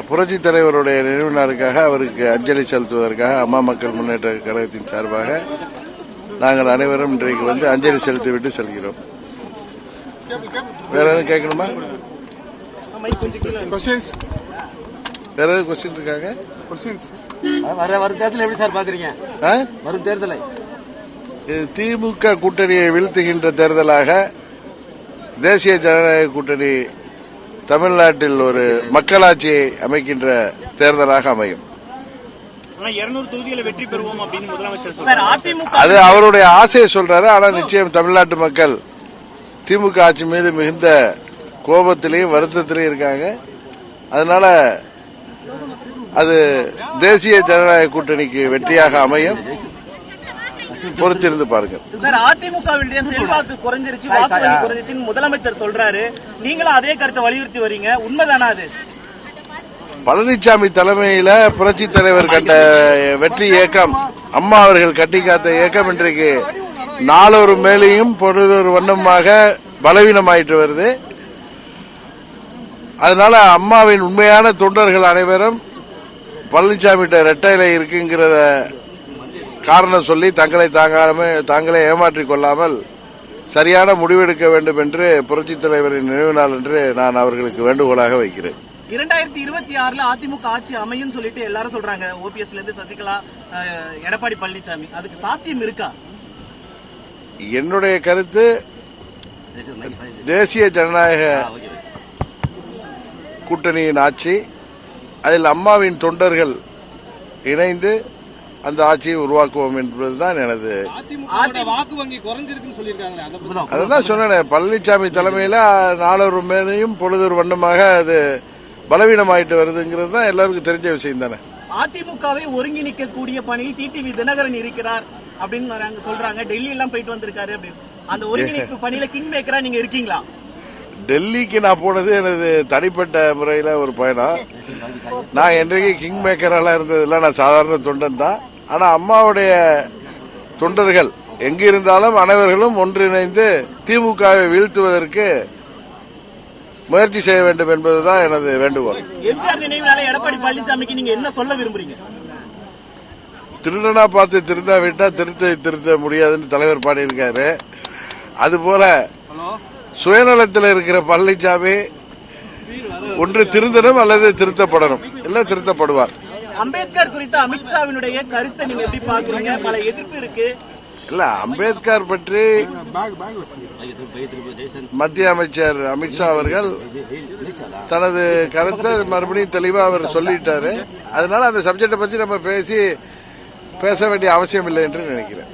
புரட்சி தலைவருடைய நினைவு நாளுக்காக அவருக்கு அஞ்சலி செலுத்துவதற்காக அம்மா மக்கள் முன்னேற்ற கழகத்தின் சார்பாக நாங்கள் அனைவரும் இன்றைக்கு வந்து அஞ்சலி செலுத்திவிட்டு செல்கிறோம். வேற எதுவும் கேட்கணுமா? வேற எதுவும் கொஸ்டின் இருக்காங்க? வரும் தேர்தலை எப்படி சார் பாக்குறீங்க? வரும் தேர்தலை இது திமுக கூட்டணியை வீழ்த்துகின்ற தேர்தலாக தேசிய ஜனநாயக கூட்டணி தமிழ்நாட்டில் ஒரு மக்களாட்சியை அமைக்கின்ற தேர்தலாக அமையும். அது அவருடைய ஆசையை சொல்றாரு. ஆனா நிச்சயம் தமிழ்நாட்டு மக்கள் திமுக ஆட்சி மீது மிகுந்த கோபத்திலையும் வருத்தத்திலையும் இருக்காங்க. அதனால அது தேசிய ஜனநாயக கூட்டணிக்கு வெற்றியாக அமையும். பொறுத்திருந்து பாருங்க. அதிமுகவினுடைய செல்வாக்கு குறைஞ்சிருச்சு, முதலமைச்சர் சொல்றாரு. நீங்களும் அதே கருத்தை வலியுறுத்தி வரீங்க. உண்மைதானா அது? பழனிசாமி தலைமையில புரட்சி தலைவர் கண்ட வெற்றி இயக்கம், அம்மா அவர்கள் கட்டி காத்த இயக்கம் இன்றைக்கு நாளொரு மேலையும் பொழுதொரு வண்ணமாக பலவீனமாயிட்டு வருது. அதனால அம்மாவின் உண்மையான தொண்டர்கள் அனைவரும் பழனிசாமிகிட்ட ரெட்டையில இருக்குங்கிறத காரணம் சொல்லி தாங்களே ஏமாற்றிக் கொள்ளாமல் சரியான முடிவெடுக்க வேண்டும் என்று புரட்சி தலைவரின் நினைவு நாள் என்று நான் அவர்களுக்கு வேண்டுகோளாக வைக்கிறேன். 2026 அதிமுக ஆட்சி அமையும் சொல்லிட்டு எல்லாரும் சொல்றாங்க. ஓபிஎஸ்ல இருந்து சசிகலா, எடப்பாடி பழனிசாமி, அதுக்கு சாத்தியம் இருக்கா? என்னுடைய கருத்து, தேசிய ஜனநாயக கூட்டணியின் ஆட்சி, அதில் அம்மாவின் தொண்டர்கள் இணைந்து அந்த ஆட்சியை உருவாக்குவோம் என்பதுதான் எனது. வாக்கு வங்கி குறைஞ்சிருக்குன்னு சொல்லியிருக்காங்க. அதான் சொன்னேன். பழனிசாமி தலைமையில நாளொரு மேலையும் பொழுதொரு வண்ணமாக அது பலவீனமாயிட்டு வருதுங்கிறது தான் எல்லாருக்கும் தெரிஞ்ச விஷயம் தானே. அதிமுகவை ஒருங்கிணைக்கக்கூடிய பணியில் டிடிவி தினகரன் இருக்கிறார் அப்படின்னு சொல்றாங்க. டெல்லி எல்லாம் போயிட்டு வந்திருக்காரு. அந்த ஒருங்கிணைப்பு பணியில கிங் மேக்கரா நீங்க இருக்கீங்களா? டெல்லிக்கு நான் போனது எனது தனிப்பட்ட முறையில ஒரு பயணம். நான் என்றைக்கு கிங் மேக்கரெல்லாம் இருந்ததில்லை. நான் சாதாரண தொண்டன் தான். ஆனா அம்மாவுடைய தொண்டர்கள் எங்கு இருந்தாலும் அனைவர்களும் ஒன்றிணைந்து திமுகவை வீழ்த்துவதற்கு முயற்சி செய்ய வேண்டும் என்பதுதான் எனது வேண்டுகோள். எம்ஜிஆர் நினைவுனால எடப்பாடி பழனிசாமிக்கு நீங்க என்ன சொல்ல விரும்புறீங்க? திருடனா பார்த்து திருந்தா விட்டா திருத்த முடியாதுன்னு தலைவர் பாடியிருக்காரு. அதுபோல சுயநலத்தில் இருக்கிற பழனிசாமி ஒன்று திருந்தணும் அல்லது திருத்தப்படணும், இல்ல திருத்தப்படுவார். அம்பேத்கர் குறித்த அமித்ஷாவினுடைய கருத்தை நீங்க எப்படி பாக்குறீங்க? பல எதிர்ப்பு இருக்கு. இல்ல, அம்பேத்கர் பற்றி மத்திய அமைச்சர் அமித்ஷா அவர்கள் தனது கருத்தை மறுபடியும் தெளிவா அவர் சொல்லிட்டாரு. அதனால அந்த சப்ஜெக்டை பற்றி நம்ம பேச வேண்டிய அவசியம் இல்லை என்று நினைக்கிறேன்.